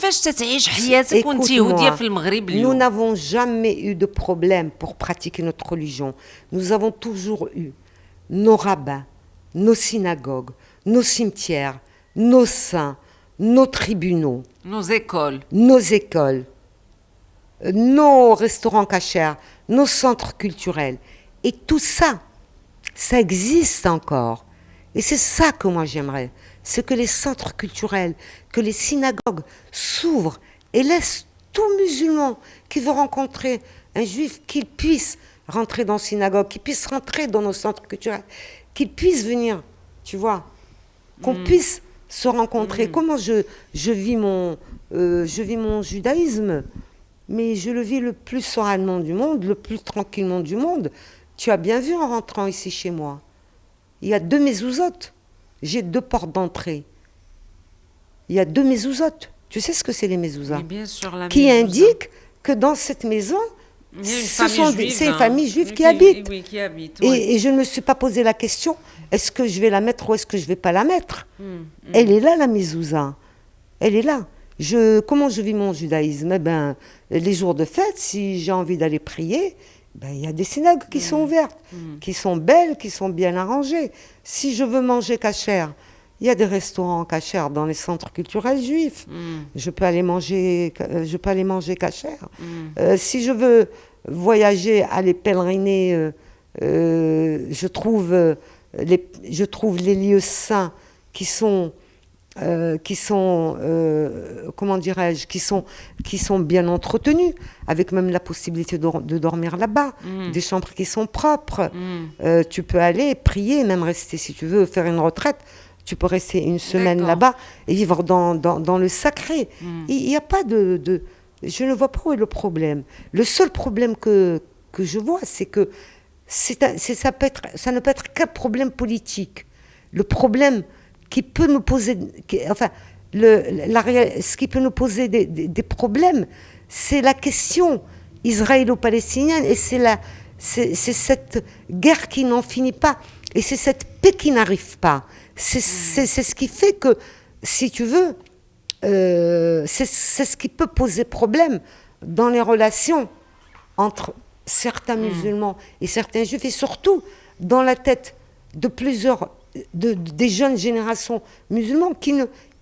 كيفاش تتعيش حياتك وانت يهوديه في المغرب اليوم؟ Nous n'avons jamais eu de problème pour pratiquer notre religion. Nous avons toujours eu nos rabbins, nos synagogues, nos cimetières, nos saints, nos tribunaux, nos écoles, nos restaurants cachers, nos centres culturels. Et tout ça, ça existe encore. Et c'est ça que moi j'aimerais. C'est que les centres culturels, que les synagogues s'ouvrent et laissent tout musulman qui veut rencontrer un juif, qu'il puisse rentrer dans la synagogue, qu'il puisse rentrer dans nos centres culturels, qu'il puisse venir, tu vois, qu'on puisse se rencontrer. Comment je vis mon judaïsme, mais je le vis le plus sereinement du monde, le plus tranquillement du monde. Tu as bien vu en rentrant ici chez moi. Il y a 2 mezuzot. J'ai 2 portes d'entrée. Il y a 2 mezuzot. Tu sais ce que c'est les mezuzahs? Qui indiquent que dans cette maison, c'est une famille juive qui habite. Oui, qui habite. Et je ne me suis pas posé la question, est-ce que je vais la mettre ou est-ce que je ne vais pas la mettre? Elle est là, la mezouza. Elle est là. Comment je vis mon judaïsme? Eh ben, les jours de fête, si j'ai envie d'aller prier, ben, y a des synagogues qui sont ouvertes, qui sont belles, qui sont bien arrangées. Si je veux manger kasher, il y a des restaurants kasher dans les centres culturels juifs. Je peux aller manger kasher. Si je veux voyager, aller pèleriner, je trouve les lieux saints qui sont comment dirais-je, qui sont bien entretenus, avec même la possibilité de dormir là-bas, des chambres qui sont propres. Tu peux aller prier, même rester, si tu veux faire une retraite, tu peux rester une semaine là-bas et vivre dans le sacré. Il n'y a pas de... Je ne vois pas où est le problème. Le seul problème que je vois, c'est que ça ne peut être qu'un problème politique. Le problème qui peut nous poser... ce qui peut nous poser des problèmes, c'est la question israélo-palestinienne et c'est cette guerre qui n'en finit pas et c'est cette paix qui n'arrive pas. C'est ce qui fait que, si tu veux, c'est ce qui peut poser problème dans les relations entre certains musulmans et certains juifs, et surtout dans la tête de plusieurs des jeunes générations musulmanes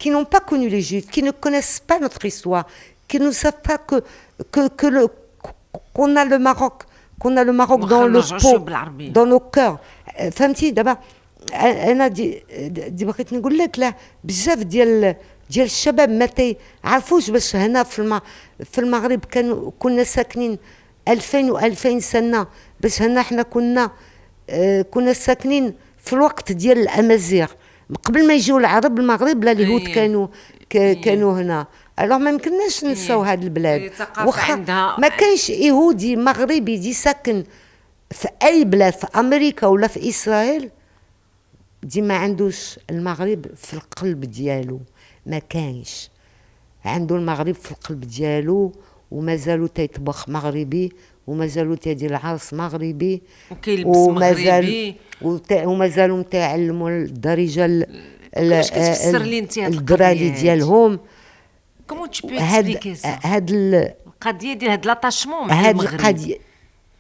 qui n'ont pas connu les juifs, qui ne connaissent pas notre histoire, qui ne savent pas qu'on a le Maroc dans le pot, dans nos cœurs. فهمتي دابا انا بغيت نقول لك لا بزاف ديال الشباب ما تعرفوش باش هنا في المغرب كنا ساكنين 2000 و2000 سنه باش هنا حنا كنا ساكنين في الوقت ديال الامازيغ قبل ما يجيو العرب المغرب لا اليهود كانوا هنا. alors ما يمكنناش ننساو هاد البلاد واخا ما كاينش يهودي مغربي يجي ساكن في اي بلاد في امريكا ولا في اسرائيل دي ما عندوش المغرب في القلب ديالو. ما كاينش عنده المغرب في القلب ديالو ومازالو تيطبخ مغربي ومازالو تيدير العرس مغربي وكيلبس مغربي ومازالو تيعلموا الدارجه كيفاش كتفسر لي انت هاد الدراري ديالهم. كومون تو بو اكسبليكي سا هاد القضيه ديال هاد لاتاشمون مع المغرب؟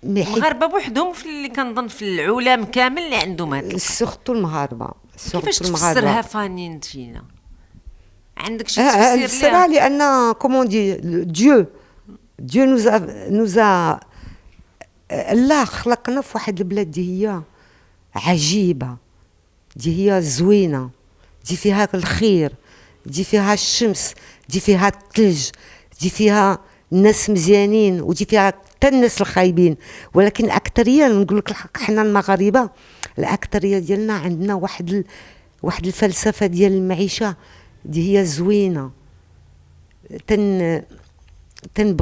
المغاربه بوحدهم اللي كنظن في العالم كامل اللي عندهم هاد سورتو المغاربه. كيفاش تفسرها فاني انت فينا؟ عندك شي تفسير ليها؟ لان كومون دي Dieu nous a الله خلقنا في واحد البلاد دي هي عجيبة، دي هي زوينة، دي فيها الخير، دي فيها الشمس، دي فيها الثلج، دي فيها الناس مزيانين ودي فيها حتى الناس الخايبين. ولكن الأكثرية نقول لك الحق حنا المغاربة الأكثرية ديالنا عندنا واحد الفلسفة ديال المعيشة دي هي زوينة.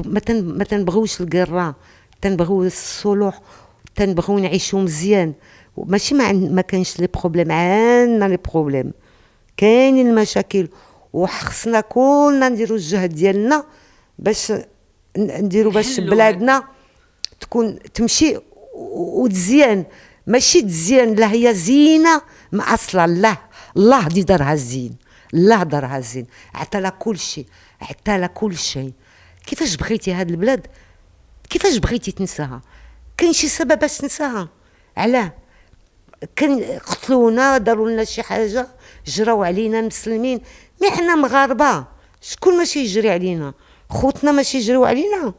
ما تنبغيوش القرا، تنبغيو الصلح، تنبغيو نعيشوا مزيان. ماشي ما كاينش لي بروبليم، عندنا لي بروبليم، كاينين المشاكل وخصنا كلنا نديروا الجهد ديالنا باش بلادنا تمشي وتزيان. ماشي تزيان لا هي زينه ما اصلا الله اللي دارها الزين، الهضر هازين، عطالا كل شيء، عطالا كل شيء. كيفاش بغيتي هاد البلاد، كيفاش بغيتي تنساها؟ كاين شي سبب باش تنساها؟ علاه؟ كان قتلونا، داروا لنا شي حاجه، جراو علينا المسلمين، مي حنا مغاربه، شكون ماشي يجري علينا؟ خوتنا ماشي يجريو علينا؟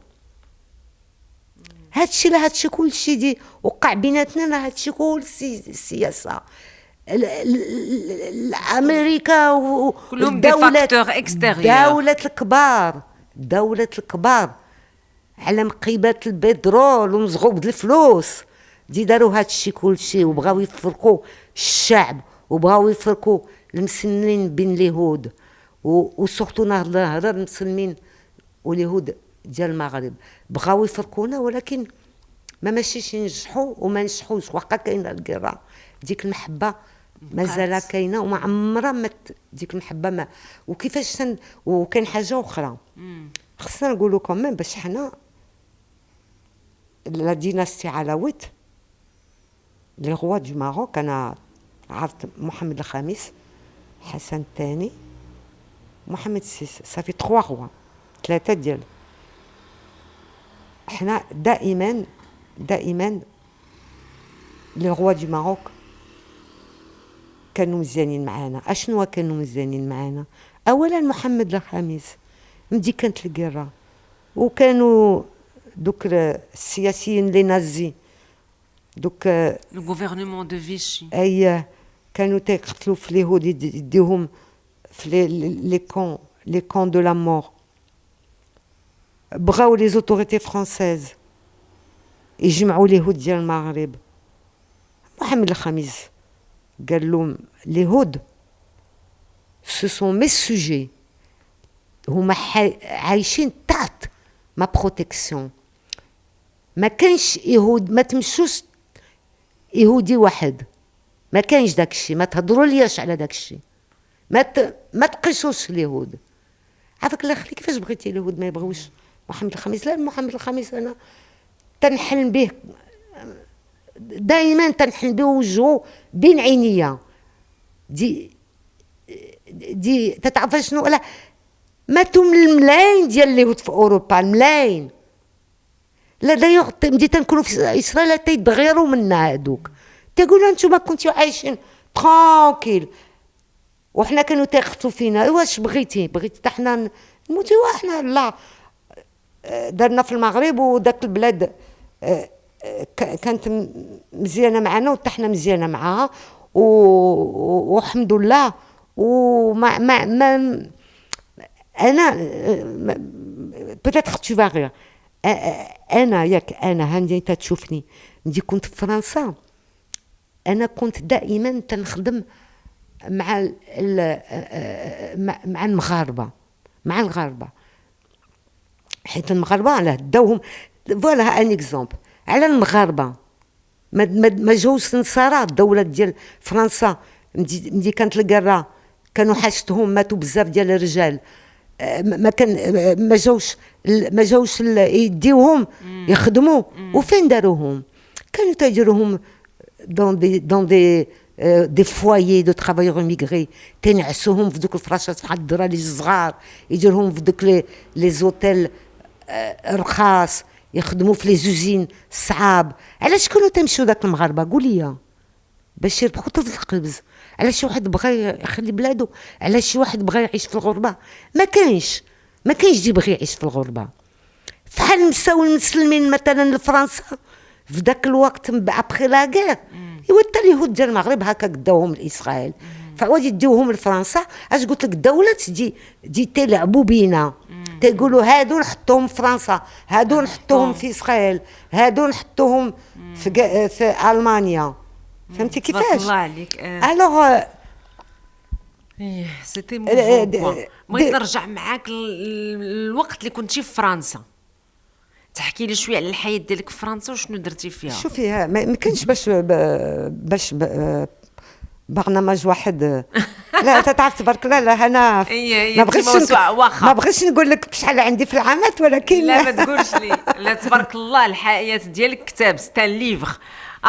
هادشي كلشي دي وقع بيناتنا، لا هادشي كل السياسه امريكا والدولات دولة الكبار على مقيبة البترول ومزغوب الفلوس داروا هادشي كلشي، وبغاو يفرقوا الشعب، وبغاو يفرقوا المسلمين بين اليهود، وسورتو نهضر المسلمين واليهود ديال المغرب بغاو يفرقونا، ولكن ما ماشيش ينجحوا وما نجحوش. واخا كاينه القرا، ديك المحبه مازال كاينه وما عمرها ديك المحبه ما. وكيفاش وكاين حاجه اخرى خصنا نقولوا كمان، باش حنا لا ديناستي علاوت لي روا دو ماروك، انا عرفت محمد الخامس، حسن الثاني، محمد السادس، صافي 3 روا، 3 ديال. احنا دائما لي روا دو ماروك كانوا مزيانين معانا. اشنو كانوا مزيانين معانا؟ اولا محمد الخامس مدي كانت القرة، وكانوا دوك السياسيين لي نازي، دوك لو غوفرنمون دو فيشي، اي كانوا تيقتلوا في اليهود، يديهم في لي كون دو لا مور. بغاو لي زوتوريتي فرانسيز يجمعوا اليهود ديال المغرب. محمد الخامس قال لهم اليهود سو سون مي سوجي، هما عايشين تحت ما بروتيكسيون، ما كانش يهود، ما تمشوش يهودي واحد، ما كانش داكشي، ما تهضروا لياش على داكشي، ما تقيسوش اليهود. عافاك الله يخليك، كيفاش بغيتي اليهود ما يبغيوش محمد الخامس؟ لا، محمد الخامس انا تنحلم به دائما، تنحلم به وجهه بين عينيا. دي تتعرف شنو؟ لا، ماتوا من الملايين ديال اليهود في اوروبا، الملايين. لا دايوغ ملي تنكونوا في اسرائيل تيتغيروا منا هادوك، تيقولوا نتوما كنتو عايشين ترانكيل وحنا كانوا تيقتلوا فينا. واش بغيتي حتى حنا نموتوا؟ حنا لا، درنا في المغرب وداك البلاد كانت مزيانه معنا وحتى حنا مزيانه معاها، والحمد لله. وما ما انا peut-être tu vas rire، انا هاني تتشوفني ملي كنت في فرنسا، انا كنت دائما تنخدم مع المغاربه، حيت المغاربه على داوهم. فوالا ان اكزومبل على المغاربه، ما جاوش نصارى. الدوله ديال فرنسا ملي كانت القره كانوا حاجتهم، ماتوا بزاف ديال الرجال، ما جاوش يديوهم يخدموا. وفين داروهم؟ كانوا تيديروهم دون دي فوايي دو ترافايور ميغري، تنعسوهم في دوك الفراشات بحال الدراري الصغار، يديرهم في دوك لي زوتيل رخاص، يخدموا في لي زوزين صعاب. علاش كانوا تمشيو داك المغاربه؟ قول لي، باش يربحوا طفل الخبز. علاش شي واحد بغى يخلي بلادو؟ علاش شي واحد بغى يعيش في الغربه؟ ما كاينش اللي بغى يعيش في الغربه. فحال مشاو المسلمين مثلا لفرنسا في ذاك الوقت ابخي لا غير، ايوا حتى اليهود ديال المغرب هكا داوهم لاسرائيل، فعاود يديوهم لفرنسا. اش قلت لك؟ الدولات دي تيلعبوا بينا، تيقولوا هادو نحطوهم في فرنسا، هادو نحطوهم في اسرائيل، هادو نحطوهم في المانيا. فهمتي كيفاش؟ الله عليك. الوغ سيتي موفون. بغيت نرجع معاك الوقت اللي كنتي في فرنسا، تحكي لي شويه على الحياه ديالك في فرنسا وشنو درتي فيها. شوفي، ما كانش باش برنامج واحد. لا تعرف تبارك الله، لا انا ما بغيتش نقول لك شحال عندي في العامات، ولكن لا ما تقولش لي. لا تبارك الله، الحياه ديالك كتاب، ستا ليفغ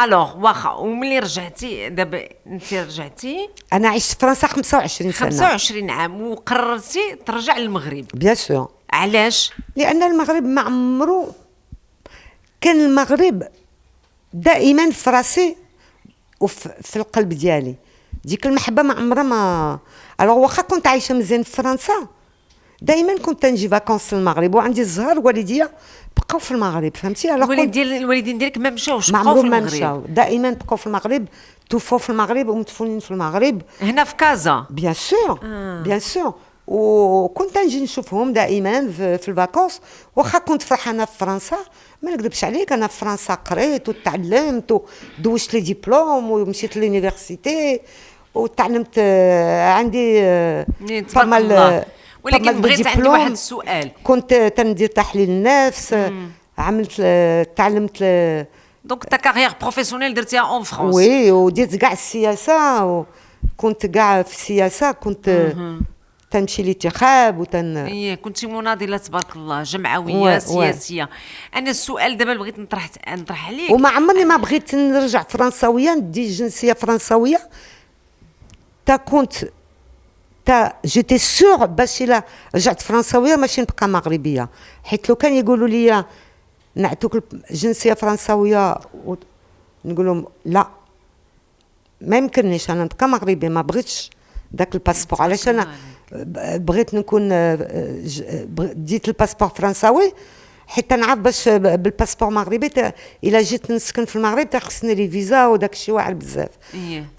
الوغ واخا وملي رجعتي دابا انت رجعتي. انا عشت في فرنسا 25 سنه. 25 عام وقررتي ترجع للمغرب. بيان سور. علاش؟ لان المغرب ما عمرو كان المغرب دائما في راسي وفي القلب ديالي. ديك المحبه ما عمرها ما الوغ واخا كنت عايشه مزيان في فرنسا دائما كنت نجي فاكونس للمغرب وعندي الزهر والديا بقاو في المغرب فهمتي. الوالدين ديالك ما مشاوش بقاو في المغرب. ما مشاو دائما بقاو في المغرب توفوا في المغرب ومدفونين في المغرب هنا في كازا. بيان سور بيان سور. وكنت نجي نشوفهم دائما في الفاكونس واخا كنت فرحانه في فرنسا. ما نكذبش عليك انا في فرنسا قريت وتعلمت ودوزت لي ديبلوم ومشيت لونيفرسيتي وتعلمت عندي طبعا. ولكن بغيت عندي واحد السؤال. كنت تندير تحليل النفس عملت تعلمت دونك تا كارير بروفيسيونيل درتيها اون فرنسا. وي وديت كاع السياسه وكنت كاع في السياسه كنت تنمشي الانتخاب كنتي مناضله تبارك الله جمعويه سياسيه. انا السؤال دابا بغيت نطرح عليك. وما عمرني ما بغيت نرجع فرنساويه ندي جنسيه فرنساويه كنت جيتي سور باش الا رجعت فرنساويه ماشي نبقى مغربيه حيت لو كان يقولوا لي نعطوك الجنسيه فرنساويه نقول لهم لا ما يمكننيش انا نبقى مغربيه ما بغيتش داك الباسبور. علاش انا بغيت نكون ديت الباسبور فرنساوي حيت نعرف باش بالباسبور مغربي الا جيت نسكن في المغرب خصني لي فيزا وداك الشيء واعر بزاف.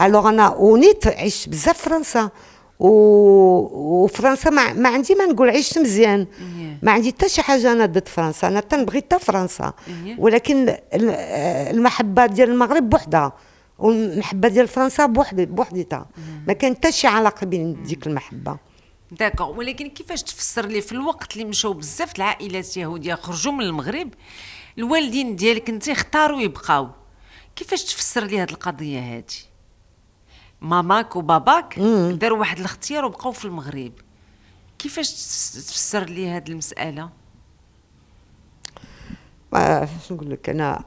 الوغ انا ونيت عشت بزاف في فرنسا وفرنسا ما عندي ما نقول عشت مزيان. ما عندي حتى شي حاجه انا ضد فرنسا انا تنبغي حتى فرنسا ولكن المحبه ديال المغرب بوحدها والمحبه ديال فرنسا بوحديتها ما كان حتى شي علاقه بين ديك المحبه. داكوغ. ولكن كيفاش تفسر لي في الوقت اللي مشاو بزاف العائلات يهوديه خرجوا من المغرب الوالدين ديالك انت اختاروا يبقاو كيفاش تفسر لي هذه القضيه هذه؟ ماماك وباباك داروا واحد الاختيار وبقاو في المغرب كيفاش تفسر لي هذه المساله؟ شنو نقول لك انا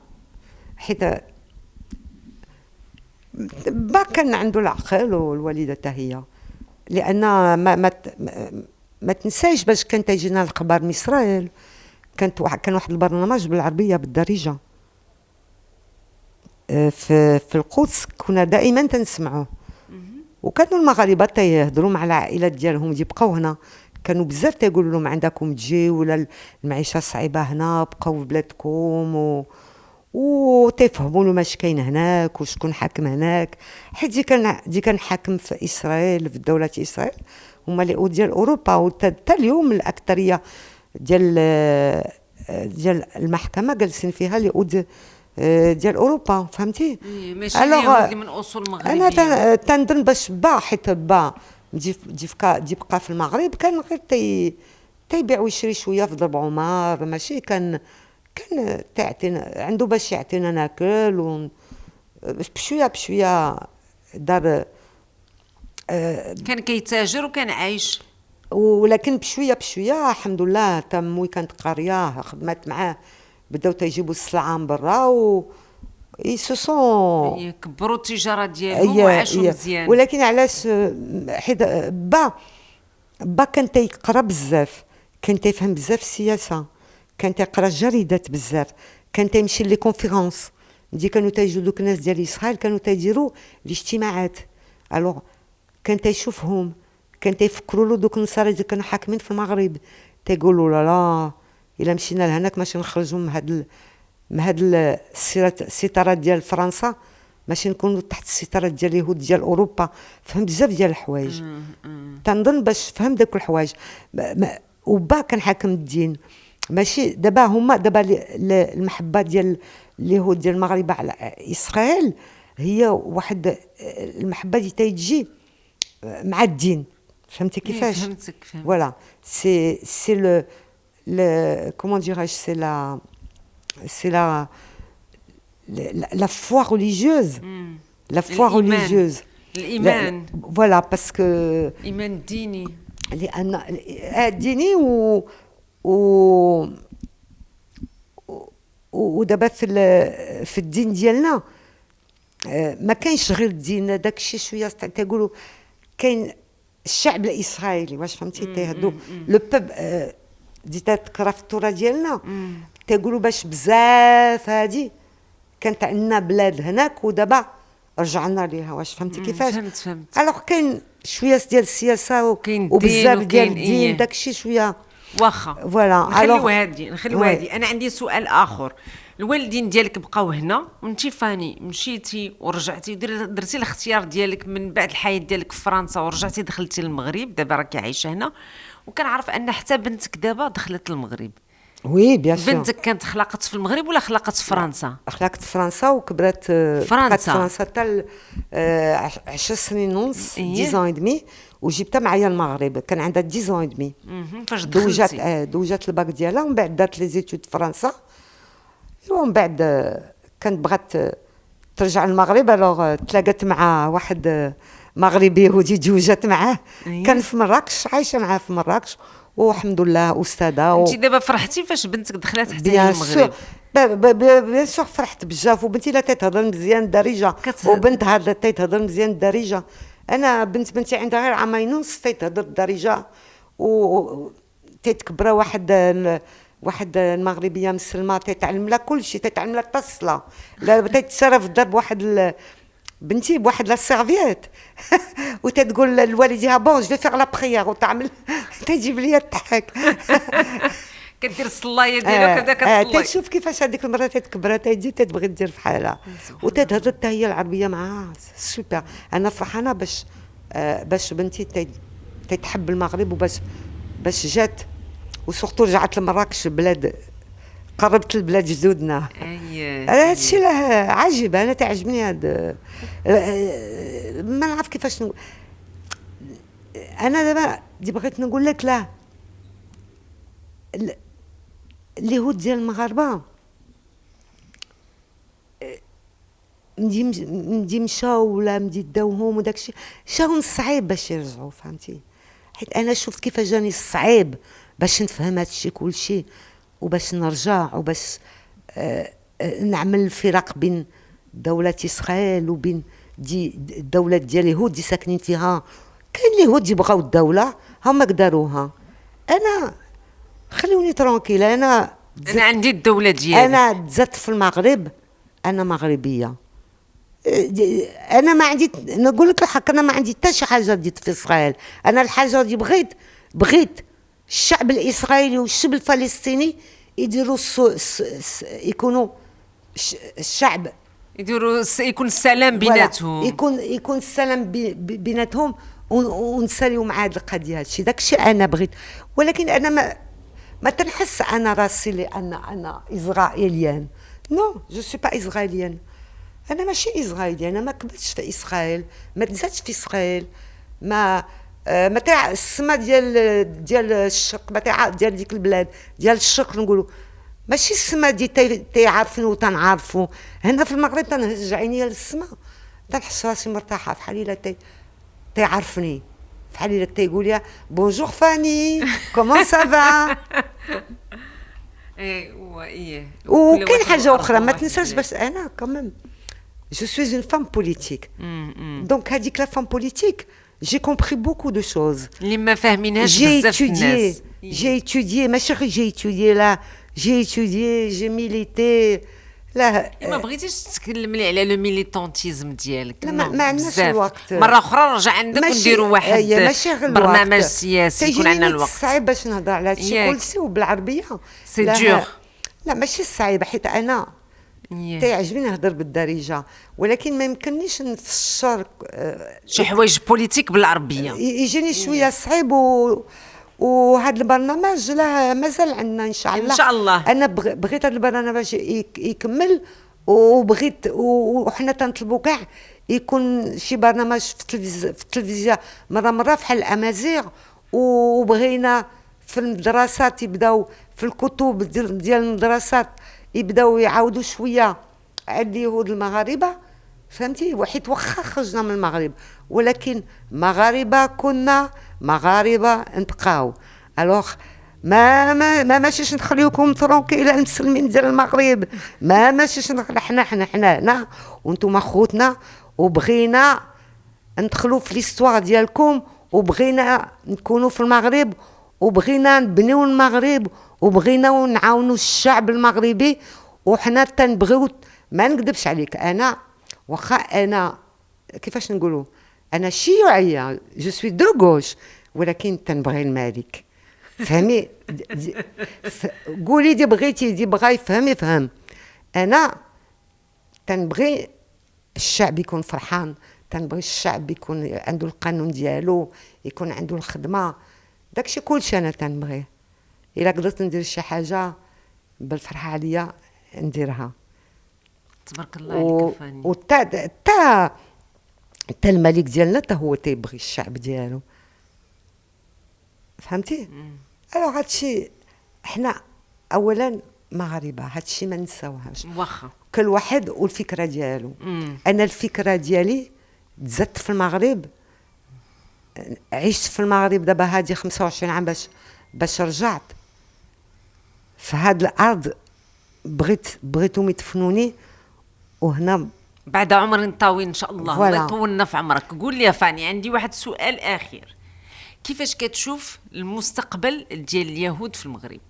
حيت با كان عنده العقل والوالده حتى هي لان ما تنسايش باش كان تيجينا الخبر من اسرائيل كان واحد البرنامج بالعربيه بالدارجه في القدس كنا دائما تنسمعوه وكانوا المغاربه تيهضروا مع العائلات ديالهم يبقاو هنا كانوا بزاف تيقولوا لهم عندكم تجي ولا المعيشه صعيبه هنا بقاو في بلادكم وتفهموا له ماش كاين هناك وشكون حاكم هناك حيت دي كان حاكم في اسرائيل في دوله اسرائيل هما اليهود ديال اوروبا وحتى اليوم الاكثريه ديال المحكمه جالسين فيها اليهود ديال اوروبا فهمتي. ماشي اليهود من اصول مغربيه. انا تنظن باش حيت تجي بقى في المغرب كان غير تيبيع ويشري شويه في ضرب عمر ماشي كان تعطينا عنده باش يعطينا ناكل بشويه دار كان كيتاجر وكان عايش ولكن بشويه الحمد لله تموي كانت قريه خدمت معاه بداو تيجيبوا السلعه من برا يسوسون كبروا التجاره ديالهم وعاشوا مزيان. ولكن علاش حيت با كان تيقرا بزاف كان تيفهم بزاف السياسه كان تيقرا الجريدات بزاف كان تيمشي لي كونفيرونس كانوا تيجيو دوك الناس ديال اسرائيل كانوا تيديروا الاجتماعات الوغ كان تيشوفهم كان تيفكروا له دوك النصارى اللي كانوا حاكمين في المغرب تيقولوا لا الا مشينا لهناك ماشي نخرجوا من هاد السيطره ديال فرنسا ماشي نكونوا تحت السيطره ديال اليهود ديال اوروبا. فهم بزاف ديال الحوايج تنظن باش فهم داك الحوايج وبا كان حاكم الدين ماشي دابا المحبه ديال اليهود ديال المغرب على اسرائيل هي واحد المحبه اللي تيجي مع الدين فهمتي كيفاش. فهمت. فوالا سي comment dirais-je c'est la foi religieuse la foi religieuse الإيمان voilà parce que الإيمان الديني لأن الديني ودابا في الدين ديالنا ما كاينش غير الدين، داك الشيء شويه تيقولوا كاين الشعب الاسرائيلي، واش فهمتي؟ تيهضوا لو بوب دي تقرا في التوراه ديالنا تيقولوا باش بزاف هادي كانت عندنا بلاد هناك ودابا رجعنا ليها، واش فهمتي كيفاش؟ فهمت. الوغ كاين شويه ديال السياسه وكاين الدين وبزاف ديال وكاين الدين، داك الشيء شويه واخا. فوالا. نخليو هادي. انا عندي سؤال اخر. الوالدين ديالك بقاو هنا وانت فاني مشيتي ورجعتي درتي الاختيار ديالك من بعد الحياه ديالك في فرنسا ورجعتي دخلتي للمغرب، دابا راكي عايشه هنا، وكنعرف ان حتى بنتك دابا دخلت للمغرب. وي بيان سور. بنتك كانت خلقت في المغرب ولا خلقت في فرنسا؟ خلقت في فرنسا وكبرت فرنسا حتى 10 سنين ونص، إيه. 10 ans et demi، وجبتها معايا المغرب كان عندها 10 ans et demi. فاش دخلتي دوجات الباك ديالها ومن بعد دارت لي زيتود في فرنسا، ومن بعد كانت بغات ترجع للمغرب. الوغ تلاقت مع واحد مغربي يهودي تزوجت معاه، إيه. كان في مراكش، عايشه معاه في مراكش والحمد لله استاذه. انت دابا فرحتي فاش بنتك دخلت حتى هي بيان المغرب؟ سور بيان سور فرحت بزاف، وبنتي لا تتهضر مزيان الدارجه، وبنتها تتهضر مزيان الدارجه. انا بنتي عندها غير عامين ونص تتهضر الدارجه، و تتكبر واحد المغربيه مسلمه تتعلم لها كل شيء، تتعلم لها التصله، لا تتصرف الضرب واحد بنتي بواحد لا سيرفييت وتتقول لوالديها بون جو فيغ لا بريير، وتعمل تجيب لي الضحك. كدير الصلايه ديالها كذا كتصلي. تشوف كيفاش هذيك المره تتكبر تجي تتبغي دير بحالها وتتهضر حتى هي العربيه معاها سوبر. انا فرحانه باش بنتي تتحب المغرب، باش جات وسورتو رجعت لمراكش، بلاد قربت البلاد جدودنا. هذا الشيء عجيب، انا تعجبني هذا. ما نعرف كيفاش نقول. انا دابا بغيت نقول لك لا، اليهود ديال المغاربه مدي مشاو ولا مدي داوهم وداك الشيء شاهم صعيب باش يرجعوا، فهمتي؟ حيت انا شفت كيف جاني الصعيب باش نفهم هذا الشيء كل شيء، وباش نرجع وباش نعمل الفرق بين دولة إسرائيل وبين الدولة ديال اليهود اللي ساكنين فيها. كاين اليهود يبغاو الدولة هما قدروها، أنا خلوني ترونكيل. أنا عندي الدولة ديالي، أنا تزدت في المغرب، أنا مغربية. أنا ما عندي، نقول لك الحق، أنا ما عندي حتى شي حاجة ديت في إسرائيل. أنا الحاجة اللي بغيت الشعب الإسرائيلي والشعب الفلسطيني يديروا يكونوا الشعب يكون السلام بيناتهم، يكون السلام بيناتهم، ونساليو مع هذه القضيه. هادشي داكشي انا بغيت، ولكن انا ما تنحس انا راسي لان انا اسرائيليان. نو جو سوي با اسرائيليان، انا ماشي اسرائيلي، انا ما كبرتش في اسرائيل، ما تزادش في اسرائيل، ما تاع السما ديال الشرق، ما تاع ديال ديك البلاد ديال الشرق، نقولوا ماشي السما دي تيعرفني وتنعرفوا. هنا في المغرب تنهز عينيا للسما، تنحس راسي مرتاحه، بحال الا تيعرفني، بحال الا تيقول لي بونجور فاني كومون سافا. ايه وكاين حاجه اخرى ما تنساش، بس انا كمان جو سوي اون فام بوليتيك، دونك هذيك لا فام بوليتيك j'ai compris beaucoup de choses اللي ما فاهمينهاش بزاف الناس. j'ai étudié ماشي غير j'ai étudié لا j'ai étudié j'ai milité. لا ما بغيتيش تكلمي على لو ميليتونتيزم ديالك؟ لا ما عندناش الوقت. مره اخرى رجع عندك ونديروا واحد برنامج سياسي يكون عندنا الوقت. صعيب باش نهضر على هادشي كلشي وبالعربيه، سي دور. لا ماشي صعيب، حيت انا تيعجبني نهضر بالدارجه، ولكن ما يمكننيش نفسر شي حوايج بوليتيك بالعربيه، يجيني شويه صعيب. وهذا البرنامج لا مازال عندنا ان شاء الله. ان شاء الله انا بغيت هذا البرنامج يكمل، وبغيت وحنا تنطلبوا كاع يكون شي برنامج في التلفزيون مره بحال الامازيغ. وبغينا في المدرسات يبداو في الكتب ديال المدرسات يبداو يعاودوا شويه على اليهود المغاربه، فهمتي؟ وحيت واخا خرجنا من المغرب ولكن مغاربه كنا، مغاربه نبقاو. الوغ ما ماشيش نخليوكم ترونكيل المسلمين ديال المغرب، ما ماشيش حنا هنا وانتم خوتنا، وبغينا ندخلوا في ليستوار ديالكم، وبغينا نكونوا في المغرب، وبغينا نبنيو المغرب، وبغينا نعاونوا الشعب المغربي، وحنا تنبغيو. ما نكذبش عليك، انا واخا انا كيفاش نقولوا، انا شيوعيه، جو سوي دو غوش، ولكن تنبغي الملك. فهمي؟ قولي دي بغيتي، دي بغا يفهم. انا تنبغي الشعب يكون فرحان، تنبغي الشعب يكون عنده القانون ديالو، يكون عنده الخدمه، داكشي كلشي انا تنبغيه. الا قدرت ندير شي حاجه بالفرحه عليا نديرها. تبارك الله عليك فاني. تا الملك ديالنا تا هو تيبغي الشعب ديالو، فهمتي؟ الوغ هادشي حنا اولا مغاربه، هادشي ما نساوهاش، واخا كل واحد والفكره ديالو. انا الفكره ديالي تزدت في المغرب، عشت في المغرب دابا هادي 25 عام باش رجعت في هاد الارض، بغيتهم يدفنوني، وهنا بعد عمر طويل ان شاء الله، فوالا. الله يطولنا في عمرك. قول لي يا فاني، عندي واحد السؤال اخير، كيفاش كتشوف المستقبل ديال اليهود في المغرب؟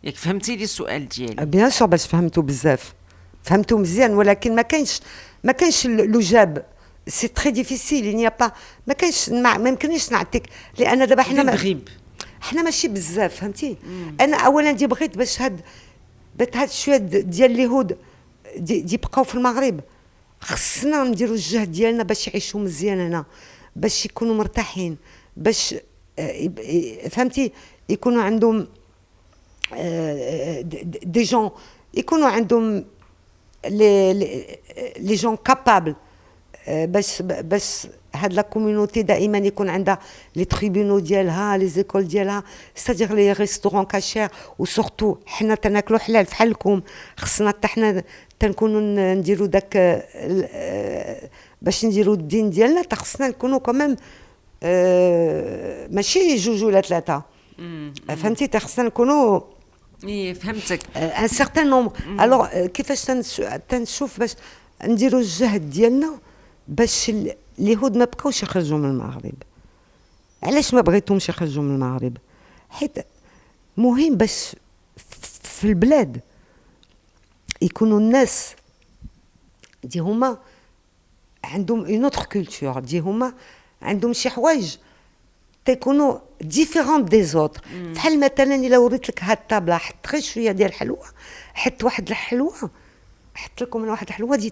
ياك فهمتي لي السؤال ديالي؟ بيان سور باش فهمتو بزاف، فهمتو مزيان، ولكن ما كاينش لجاب، سي تري ديفيسيل، ني با، ما كاينش، ما يمكننيش نعطيك، لان دابا حنا ماشي بزاف، فهمتي؟ انا اولا بغيت باش هاد شويه ديال اليهود يبقاو في المغرب، خصنا نديروا الجهد ديالنا باش يعيشوا مزيان هنا، باش يكونوا مرتاحين، باش فهمتي يكونوا عندهم دي جون، يكونوا عندهم لي جون كابابل، باش هاد لا كوميونيتي دائما يكون عندها لي تريبينو ديالها، لي زيكول ديالها، ستادير لي ريستورون كاشير، وسورتو حنا تناكلوا حلال فحالكم، خصنا حتى حنا تنكونوا نديروا داك باش نديروا الدين ديالنا، خصنا نكونوا كمان ماشي جوج ولا ثلاثه، فهمتي؟ خصنا نكونوا فهمتك ان سيغتان نومبر. الوغ كيفاش تنشوف باش نديروا الجهد ديالنا باش اليهود ما بقاوش يخرجوا من المغرب. علاش ما بغيتهمش يخرجوا من المغرب؟ حيت مهم باش في البلاد يكونوا الناس دي هما عندهم اون اوتر كولتور، دي هما عندهم شي حوايج تيكونوا ديفيرون دي زوتر. بحال مثلا الا وريت لك هاد الطابله، حط غير شويه ديال الحلوه، حط واحد الحلوه، حط لكم واحد الحلوه دي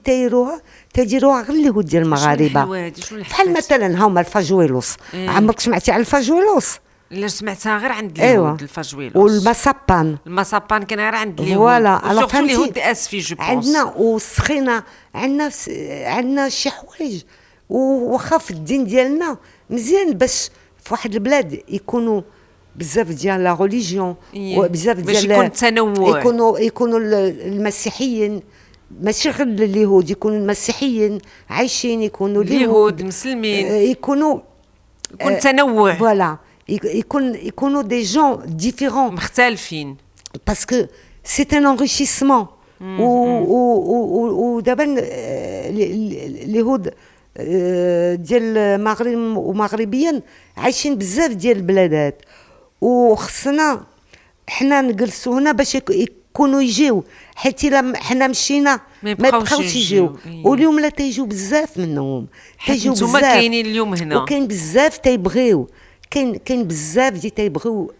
تيديروها غير اليهود ديال المغاربه، بحال مثلا هما الفاجويلوس. عمرك سمعتي على الفاجويلوس؟ لا سمعتها غير عند اليهود. الفاجويلوس والماسابان كان غير عند اليهود، فوالا. سورتو اليهود اسفي جو بونس. عندنا وسخينا، عندنا شي حوايج، وخا في الدين ديالنا مزيان باش في واحد البلاد يكونوا بزاف ديال لا ريليجيون، وبزاف ديال باش يكون تنوع، يكونوا المسيحيين، ماشي غير اليهود، يكونوا المسيحيين عايشين، يكونوا اليهود المسلمين، يكون تنوع، فوالا، يكونوا دي جون ديفيرون مختلفين، باسكو سي ان انريشيسمون. ودابا اليهود ديال المغرب ومغربيا عايشين بزاف ديال البلادات، وخصنا حنا نجلسوا هنا باش يكونوا يجيو، حيت الا حنا مشينا ما يبقاوش يجيو. واليوم لا تيجيو بزاف منهم، تيجيو بزاف، نتوما كاينين اليوم هنا، وكاين بزاف تيبغيو، كاين بزاف تيبغيو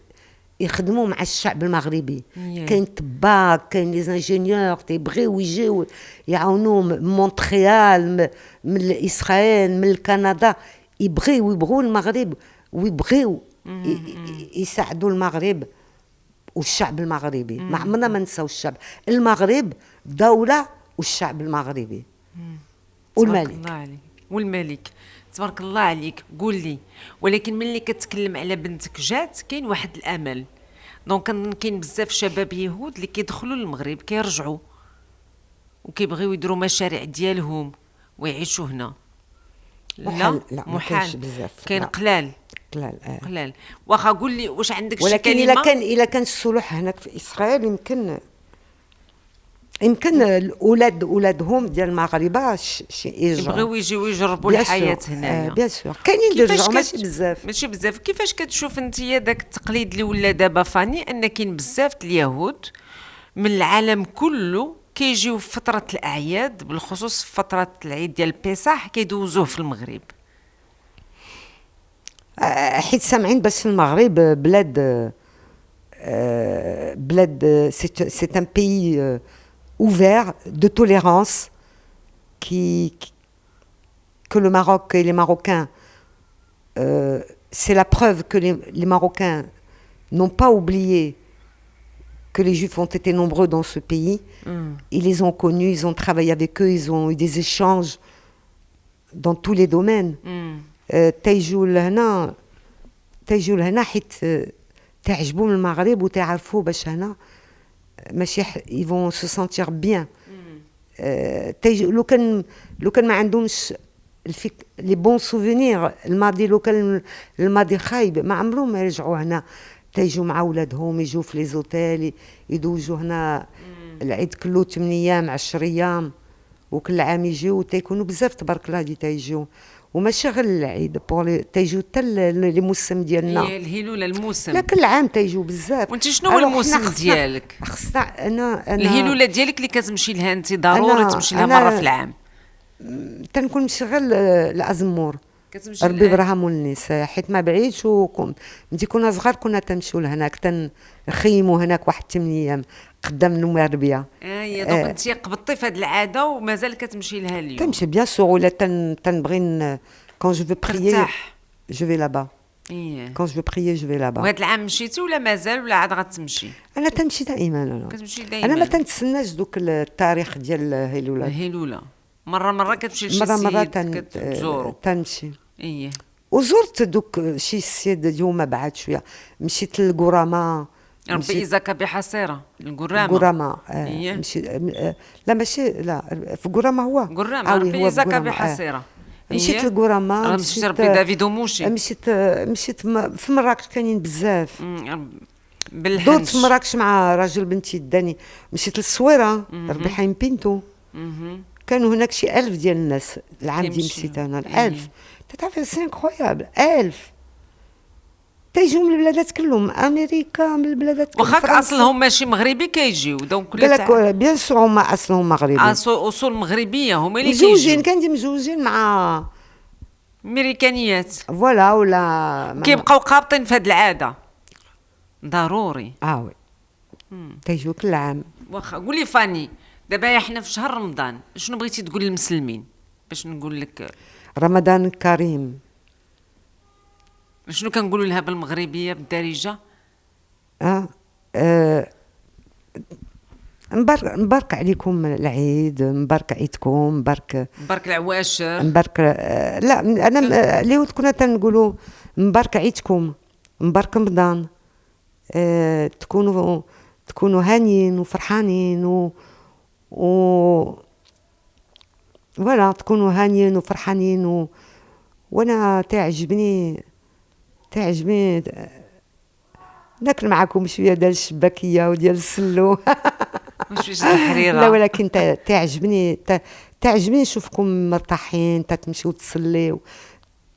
يخدموا مع الشعب المغربي. كاين طباك، كاين لي انجينيور تيبغيو يجيو يعاونوا من مونتريال، من اسرائيل، من كندا، يبغيو المغرب، ويبغيو يساعدوا المغرب والشعب المغربي. ما عمرنا ما نساو الشعب المغرب، دولة والشعب المغربي والملك. تبارك الله عليك. قول لي، ولكن ملي كتكلم على بنتك جات، كاين واحد الامل، دونك كاين بزاف شباب يهود اللي كيدخلوا للمغرب كيرجعوا وكيبغيو يديروا مشاريع ديالهم ويعيشوا هنا. لا محال، كاين قلال. قلال. قلال. واخا قول لي واش عندك شي ولكن كلمه؟ الا كان الصلح هناك في اسرائيل يمكن اولادهم ديال المغاربه يرجعوا يبغيو يجيو يجربوا الحياه هنايا. بيان سور كاينين يرجعوا ماشي بزاف. كيفاش كتشوف انت داك التقليد اللي ولا دابا فاني ان كاين بزاف د اليهود من العالم كله كيجيو في فتره الاعياد بالخصوص في فتره العيد ديال البيصح كيدوزوه في المغرب؟ حيت سامعين باش المغرب بلاد سي ان بيي ouvert de tolérance que le Maroc et les Marocains, c'est la preuve que les Marocains n'ont pas oublié que les Juifs ont été nombreux dans ce pays. Ils les ont connus, ils ont travaillé avec eux, ils ont eu des échanges dans tous les domaines. تيجوا لهنا حيت تعجبوا المغرب وتعرفوا باش هنا ماشي ils vont se sentir bien. لو كان ما عندهمش لي بون سوفينير الماضي، لو كان الماضي خايب ما عمرهم ما يرجعوا هنا. تيجوا مع ولادهم يجوا في لي زوتيل يدوزوا هنا العيد كله 8 ايام 10 ايام، وكل عام يجيو تيكونوا بزاف تبارك الله اللي تيجوا. وماشي غير العيد تيجوا حتى لي موسم ديالنا هي الهيلوله الموسم. لا كل عام تيجوا بزاف. وانت شنو هو الموسم ديالك؟ خصنا انا الهيلوله ديالك اللي كتمشي لها انت ضروري تمشي لها مره في العام؟ تنكون مشي غير الازمور كتمشي ربي يبرهمو الناس حيت ما بعيدش. ملي كنا صغار كنا تنمشيو لهناك تنخيموا هناك واحد 8 ايام قدام النماربيه. يا دونك انت قبضتي في هذه العاده ومازال كتمشي لها اليوم؟ تمشي بيان سور. ولا تنبغي كون جو فو بريي ترتاح جو في لابا. كون جو فو بريي جو في لابا. وهذا العام مشيتي ولا مازال ولا عاد غتمشي؟ انا تنمشي دائما. انا كتمشي دائما. انا ما تنتسناش دوك التاريخ ديال الهيلوله. مره كتمشي لشي سيد كتزورو؟ تنمشي. ايه. وزرت دوك شي سيد اليوم بعد شويه مشيت للقرامه. ربي إذاك بحصيره القرامه. قرامه إيه. مشيت لا ماشي لا في قرامه هو قرامه ربي إذاك بحصيره. مشيت للقرامه. مشيت ربي دافيد وموشي. مشيت في مراكش كاينين بزاف. بالحنش دورت في مراكش مع راجل بنتي داني. مشيت للصويره ربي حيم بنتو. كانوا هناك شي 1000 ديال الناس العام اللي مشيت انا. 1000 تعرف سي انكرويابل. 1000 تيجيو من البلادات كلهم، امريكا من البلادات كلهم. واخاك اصلهم ماشي مغربي كيجيو دونك كل بيان سور هما اصلهم مغربي. اصول مغربيه هما اللي كيجيو. مزوجين كندير مزوجين مع امريكانيات فوالا ولا كيبقاو قابطين في هذه العاده ضروري. وي تيجيو كل عام. واخا قولي فاني دابا حنا في شهر رمضان شنو بغيتي تقول للمسلمين باش نقول لك؟ رمضان كريم. شنو كنقولوا لها بالمغربيه بالدارجه؟ مبارك عليكم العيد، مبارك عيدكم، مبارك العواشر، مبارك لا انا اليهود كنا تنقولوا مبارك عيدكم، مبارك رمضان. تكونوا هانيين وفرحانين فوالا تكونوا هانيين وفرحانين وانا تعجبني ناكل معكم شويه ديال الشباكيه وديال السلو وشويه الحريره. لا ولكن تعجبني نشوفكم مرتاحين تمشيو تصليو.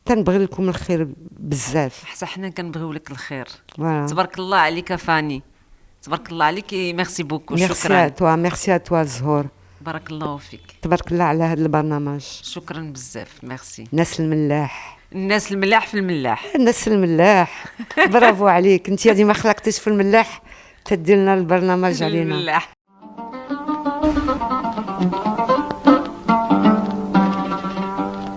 تنبغي لكم الخير بزاف. حتى حنا كنبغيو لك الخير. تبارك الله عليك فاني، تبارك الله عليك. ميرسي بوكو. شكرا. ميرسي ا توا زهور. بارك الله فيك. تبارك الله على هذا البرنامج. شكرا بزاف. ميرسي. الناس الملاح في الملاح. الناس الملاح. برافو عليك انت. هذه ما خلقتيش في الملاح تدي لنا البرنامج علينا.